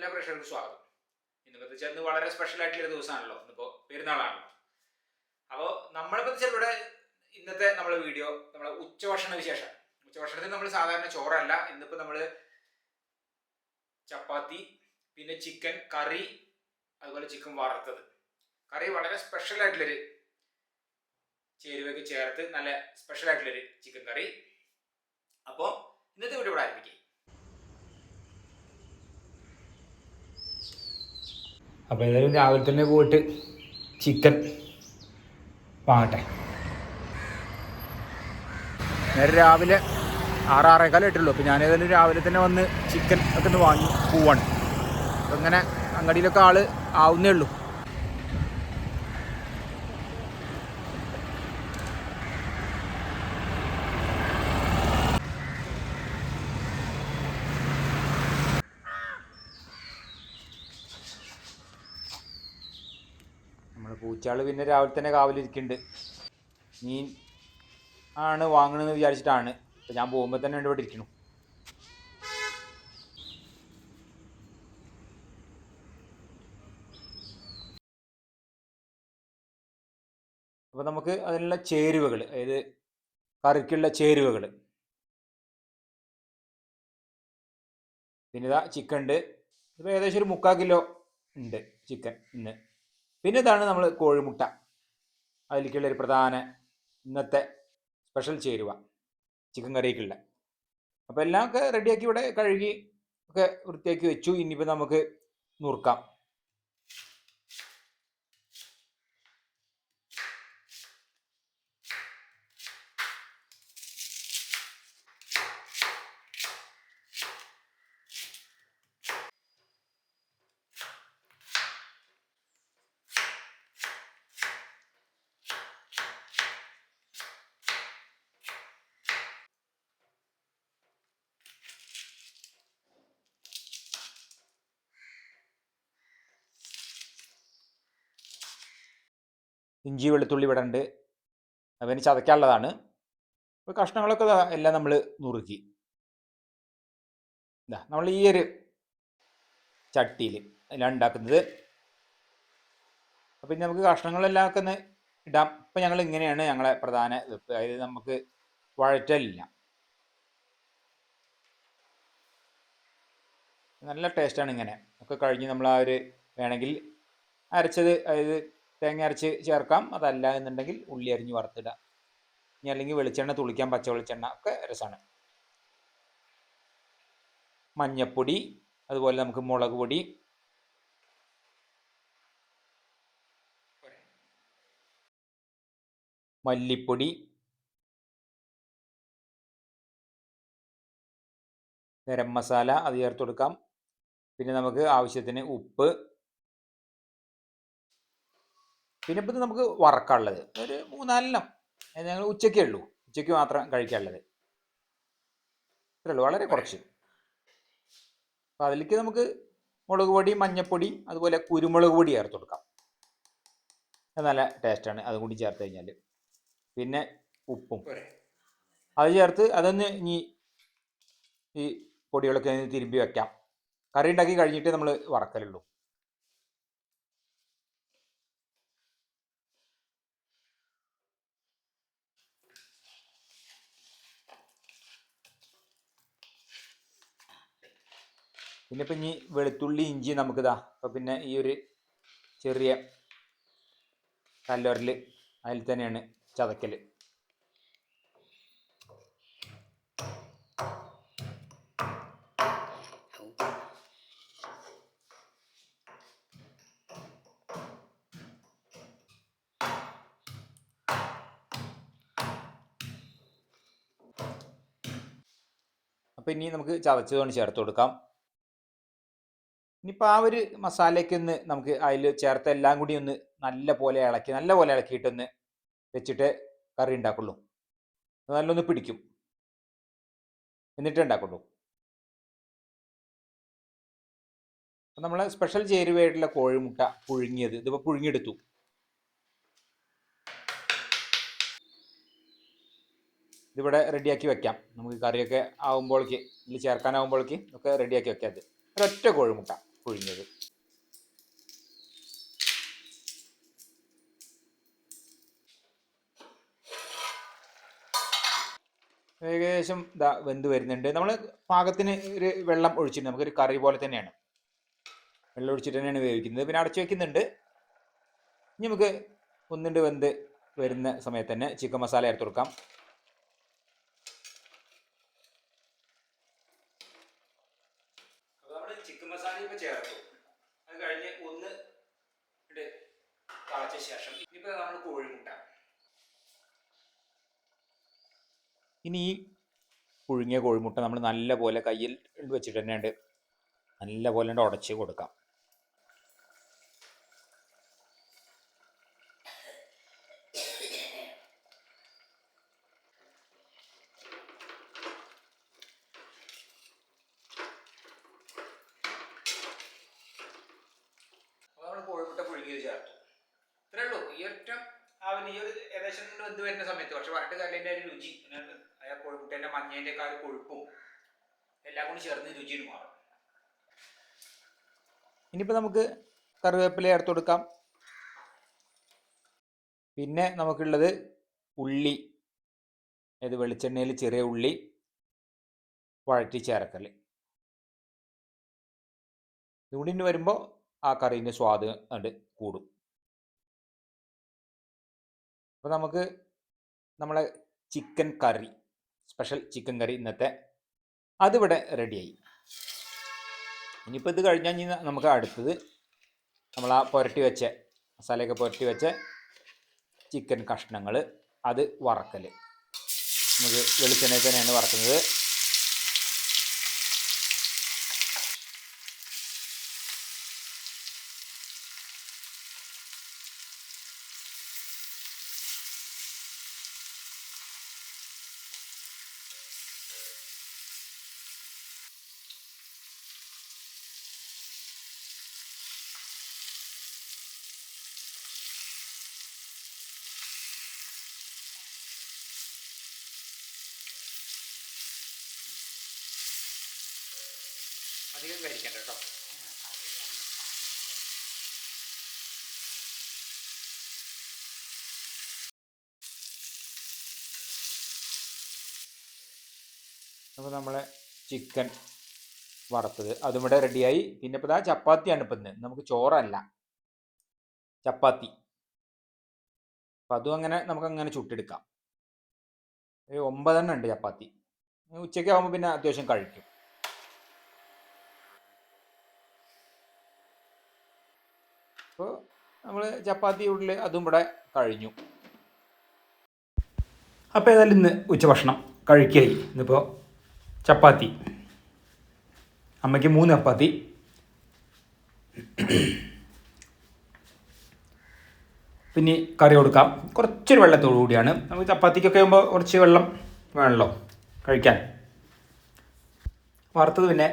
എല്ലാ പ്രേക്ഷകർക്കും സ്വാഗതം. ഇന്നിപ്പോൾ ചെന്ന് വളരെ സ്പെഷ്യൽ ആയിട്ടുള്ള ഒരു ദിവസമാണല്ലോ, ഇന്നിപ്പോൾ പെരുന്നാളാണല്ലോ. അപ്പോൾ നമ്മളിപ്പോൾ ഇവിടെ ഇന്നത്തെ നമ്മളെ വീഡിയോ നമ്മളെ ഉച്ചഭക്ഷണ വിശേഷം. ഉച്ചഭക്ഷണത്തിന് നമ്മൾ സാധാരണ ചോറല്ല, ഇന്നിപ്പോൾ നമ്മൾ ചപ്പാത്തി, പിന്നെ ചിക്കൻ കറി, അതുപോലെ ചിക്കൻ വറുത്തത്. കറി വളരെ സ്പെഷ്യൽ ആയിട്ടുള്ളൊരു ചേരുവയൊക്കെ ചേർത്ത് നല്ല സ്പെഷ്യൽ ആയിട്ടുള്ളൊരു ചിക്കൻ കറി. അപ്പോൾ ഇന്നത്തെ വീഡിയോ ഇവിടെ ആരംഭിക്കും. അപ്പോൾ ഏതായാലും രാവിലെ തന്നെ പോയിട്ട് ചിക്കൻ വാങ്ങട്ടെ. നേരെ രാവിലെ 6-6:15 ആയിട്ടുള്ളൂ. അപ്പോൾ ഞാൻ ഏതായാലും രാവിലെ തന്നെ വന്ന് ചിക്കൻ ഒക്കെ ഒന്ന് വാങ്ങി പോവാണ്. അപ്പോൾ ഇങ്ങനെ അങ്ങടിയിലൊക്കെ ആൾ ആവുന്നേ ഉള്ളൂ. നമ്മൾ പൂച്ചാൾ പിന്നെ രാവിലെ തന്നെ കാവലിരിക്കുന്നുണ്ട്. മീൻ ആണ് വാങ്ങണമെന്ന് വിചാരിച്ചിട്ടാണ്. അപ്പോൾ ഞാൻ പോകുമ്പോൾ തന്നെ ഇവിടെ ഇരിക്കണം. അപ്പോൾ നമുക്ക് അതിനുള്ള ചേരുവകൾ, അതായത് കറിക്കുള്ള ചേരുവകൾ, പിന്നെ ഇതാ ചിക്കൻ ഉണ്ട്. ഇപ്പോൾ ഏകദേശം ഒരു 3/4 കിലോ ഉണ്ട് ചിക്കൻ ഇന്ന്. പിന്നെ ഇതാണ് നമ്മൾ കോഴിമുട്ട, അതിലേക്കുള്ളൊരു പ്രധാന ഇന്നത്തെ സ്പെഷ്യൽ ചേരുവ ചിക്കൻ കറിക്കുള്ള. അപ്പോൾ എല്ലാം ഒക്കെ റെഡിയാക്കി ഇവിടെ കഴുകി ഒക്കെ വൃത്തിയാക്കി വെച്ചു. ഇനിയിപ്പോൾ നമുക്ക് നുറുക്കാം. ഇഞ്ചി വെളുത്തുള്ളി ഇവിടെ ഉണ്ട്, അവന് ചതയ്ക്കാനുള്ളതാണ്. അപ്പോൾ കഷ്ണങ്ങളൊക്കെ എല്ലാം നമ്മൾ നുറുക്കി ഇതാ നമ്മൾ ഈ ഒരു ചട്ടിയിൽ എല്ലാം ഉണ്ടാക്കുന്നത്. അപ്പം ഇനി നമുക്ക് കഷ്ണങ്ങളെല്ലാം ഒക്കെ ഒന്ന് ഇടാം. ഇപ്പം ഞങ്ങൾ ഇങ്ങനെയാണ് ഞങ്ങളെ പ്രധാന വെപ്പ്, അതായത് നമുക്ക് വഴറ്റലില്ല. നല്ല ടേസ്റ്റാണ് ഇങ്ങനെ ഒക്കെ കഴിഞ്ഞ് നമ്മൾ ആ ഒരു വേണമെങ്കിൽ അരച്ചത്, അതായത് തേങ്ങ അരച്ച് ചേർക്കാം. അതല്ല എന്നുണ്ടെങ്കിൽ ഉള്ളി അരിഞ്ഞ് വറുത്തിടാം. ഇനി അല്ലെങ്കിൽ വെളിച്ചെണ്ണ തുളിക്കാം, പച്ച വെളിച്ചെണ്ണ ഒക്കെ രസമാണ്. മഞ്ഞപ്പൊടി, അതുപോലെ നമുക്ക് മുളക് പൊടി, മല്ലിപ്പൊടി, ഗരം മസാല അത് ചേർത്ത് കൊടുക്കാം. പിന്നെ നമുക്ക് ആവശ്യത്തിന് ഉപ്പ്. പിന്നെ ഇപ്പം ഇത് നമുക്ക് വറക്കാനുള്ളത് ഒരു 3-4 ഞങ്ങൾ ഉച്ചയ്ക്കേ ഉള്ളൂ, ഉച്ചയ്ക്ക് മാത്രം കഴിക്കാനുള്ളത് ഇത്രേ ഉള്ളൂ, വളരെ കുറച്ച്. അപ്പോൾ അതിലേക്ക് നമുക്ക് മുളക് പൊടി, മഞ്ഞൾപ്പൊടി, അതുപോലെ കുരുമുളക് പൊടി ചേർത്ത് കൊടുക്കാം. അത് നല്ല ടേസ്റ്റാണ് അതും കൂടി ചേർത്ത് കഴിഞ്ഞാൽ. പിന്നെ ഉപ്പും അത് ചേർത്ത് അതൊന്ന് ഇനി ഈ പൊടികളൊക്കെ തിരുമ്പി വയ്ക്കാം. കറി ഉണ്ടാക്കി കഴിഞ്ഞിട്ട് നമ്മൾ വറക്കലുള്ളൂ. പിന്നെ ഇപ്പം ഇനി വെളുത്തുള്ളി ഇഞ്ചി നമുക്കിതാ അപ്പോൾ പിന്നെ ഈ ഒരു ചെറിയ കല്ലുരൽ അതിൽ തന്നെയാണ് ചതക്കൽ. അപ്പോൾ ഇനി നമുക്ക് ചതച്ചതുകൊണ്ട് ചേർത്ത് കൊടുക്കാം. ഇനിയിപ്പോൾ ആ ഒരു മസാലയ്ക്ക് ഒന്ന് നമുക്ക് അതിൽ ചേർത്ത് എല്ലാം കൂടി ഒന്ന് നല്ല പോലെ ഇളക്കിയിട്ടൊന്ന് വെച്ചിട്ട് കറി ഉണ്ടാക്കുള്ളൂ. നല്ലൊന്ന് പിടിക്കും, എന്നിട്ട് ഉണ്ടാക്കുള്ളൂ. അപ്പം നമ്മളെ സ്പെഷ്യൽ ചേരുവയായിട്ടുള്ള കോഴിമുട്ട പുഴുങ്ങിയത് ഇതിപ്പോൾ പുഴുങ്ങിയെടുത്തു. ഇതിവിടെ റെഡിയാക്കി വെക്കാം. നമുക്ക് കറിയൊക്കെ ആകുമ്പോഴേക്ക് ഇതിൽ ചേർക്കാനാകുമ്പോഴേക്ക് ഒക്കെ റെഡിയാക്കി വെക്കാം. അത് ഒരൊറ്റ കോഴിമുട്ട പുഴുങ്ങിയത്. ഏകദേശം വെന്ത് വരുന്നുണ്ട്. നമ്മൾ പാകത്തിന് ഒരു വെള്ളം ഒഴിച്ചിട്ട് നമുക്കൊരു കറി പോലെ തന്നെയാണ്, വെള്ളം ഒഴിച്ചിട്ട് തന്നെയാണ് വേവിക്കുന്നത്. പിന്നെ അടച്ചു വയ്ക്കുന്നുണ്ട്. ഇനി നമുക്ക് ഒന്നിണ്ട് വെന്ത് വരുന്ന സമയത്ത് തന്നെ ചിക്കൻ മസാല ചേർത്ത് കൊടുക്കാം. അപ്പോൾ നമ്മൾ ചിക്കൻ മസാല ഇപ്പോൾ ചേർത്തു. അത് കഴിഞ്ഞ് ഒന്ന് തിളച്ച ശേഷം ഇനിയിപ്പോൾ നമ്മൾ കോഴിമുട്ട, ഇനി ഈ പുഴുങ്ങിയ കോഴിമുട്ട നമ്മൾ നല്ല പോലെ കയ്യിൽ വെച്ചിട്ട് തന്നെയുണ്ട് നല്ല പോലെ ഉടച്ച് കൊടുക്കാം. കോഴിമുട്ട പുഴുങ്ങിയത് ചേർത്തു. ഇത്രേ ഉള്ളൂ. ഈ ഒറ്റ ഈ ഒരു ഏകദേശം വെന്ത് വരുന്ന സമയത്ത് പക്ഷെ പറഞ്ഞിട്ട് കല്ലിൻ്റെ ഒരു രുചി, ആ കോഴിമുട്ടേൻ്റെ മഞ്ഞേൻ്റെ ഒക്കെ ആ ഒരു കൊഴുപ്പും എല്ലാം കൂടി ചേർന്ന് രുചിയിൽ മാറും. ഇനിയിപ്പോൾ നമുക്ക് കറിവേപ്പില ചേർത്ത് കൊടുക്കാം. പിന്നെ നമുക്കുള്ളത് ഉള്ളി, ഇത് വെളിച്ചെണ്ണയിൽ ചെറിയ ഉള്ളി വഴറ്റി ചേർക്കൽ. ഇതുകൂടി വരുമ്പോൾ ആ കറീൻ്റെ സ്വാദ് അത് കൂടും. അപ്പോൾ നമുക്ക് നമ്മളെ ചിക്കൻ കറി, സ്പെഷ്യൽ ചിക്കൻ കറി ഇന്നത്തെ അതിവിടെ റെഡിയായി. ഇനിയിപ്പോൾ ഇത് കഴിഞ്ഞാൽ നമുക്ക് അടുത്തത് നമ്മൾ ആ പുരട്ടി വെച്ച മസാലയൊക്കെ പുരട്ടി വെച്ച ചിക്കൻ കഷ്ണങ്ങൾ അത് വറക്കൽ. നമുക്ക് വെളിച്ചെണ്ണയിൽ തന്നെയാണ് വറക്കുന്നത്. അധികം കഴിക്കണ്ട കേട്ടോ. അപ്പോൾ നമ്മളെ ചിക്കൻ വറുത്തത് അതും ഇവിടെ റെഡിയായി. പിന്നെ ഇപ്പോൾ ചപ്പാത്തിയാണ് ഇപ്പം ഇന്ന്, നമുക്ക് ചോറല്ല ചപ്പാത്തി. അപ്പം അതും അങ്ങനെ നമുക്കങ്ങനെ ചുട്ടെടുക്കാം. ഒരു 9 ഉണ്ട് ചപ്പാത്തി. ഉച്ചയ്ക്ക് ആകുമ്പോൾ പിന്നെ അത്യാവശ്യം കഴിക്കും. അപ്പോൾ നമ്മൾ ചപ്പാത്തി ഉള്ളിൽ അതും ഇവിടെ കഴിഞ്ഞു. അപ്പോൾ ഏതായാലും ഇന്ന് ഉച്ചഭക്ഷണം കഴിക്കായി. ഇന്നിപ്പോൾ ചപ്പാത്തി, അമ്മയ്ക്ക് 3 ചപ്പാത്തി, പിന്നെ കറി കൊടുക്കാം. കുറച്ചൊരു വെള്ളത്തോടു കൂടിയാണ്. നമുക്ക് ചപ്പാത്തിക്കൊക്കെ ആകുമ്പോൾ കുറച്ച് വെള്ളം വേണമല്ലോ കഴിക്കാൻ. വറുത്തത് പിന്നെ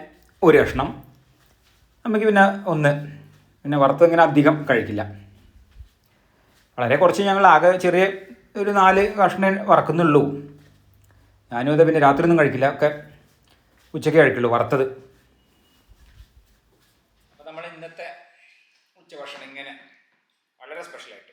ഒരു കഷ്ണം, അമ്മയ്ക്ക് പിന്നെ ഒന്ന്. പിന്നെ വറുത്തത് ഇങ്ങനെ അധികം കഴിക്കില്ല, വളരെ കുറച്ച്. ഞങ്ങൾ ആകെ ചെറിയ ഒരു 4 കഷ്ണം വറക്കുന്നുള്ളൂ. ഞാനും അതെ. പിന്നെ രാത്രി ഒന്നും കഴിക്കില്ല, ഒക്കെ ഉച്ചയ്ക്ക് കഴിക്കുള്ളൂ വറുത്തത്. അപ്പോൾ നമ്മൾ ഇന്നത്തെ ഉച്ചഭക്ഷണം ഇങ്ങനെ വളരെ സ്പെഷ്യലായിട്ട്.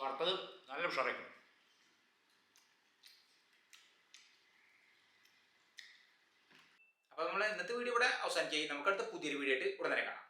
വറുത്തത് നല്ല ഉഷാറായിരിക്കും. അപ്പോൾ നമ്മൾ ഇന്നത്തെ വീഡിയോ ഇവിടെ അവസാനിക്കുകയും നമുക്കടുത്ത പുതിയൊരു വീഡിയോ ആയിട്ട് ഉടനെ കാണാം.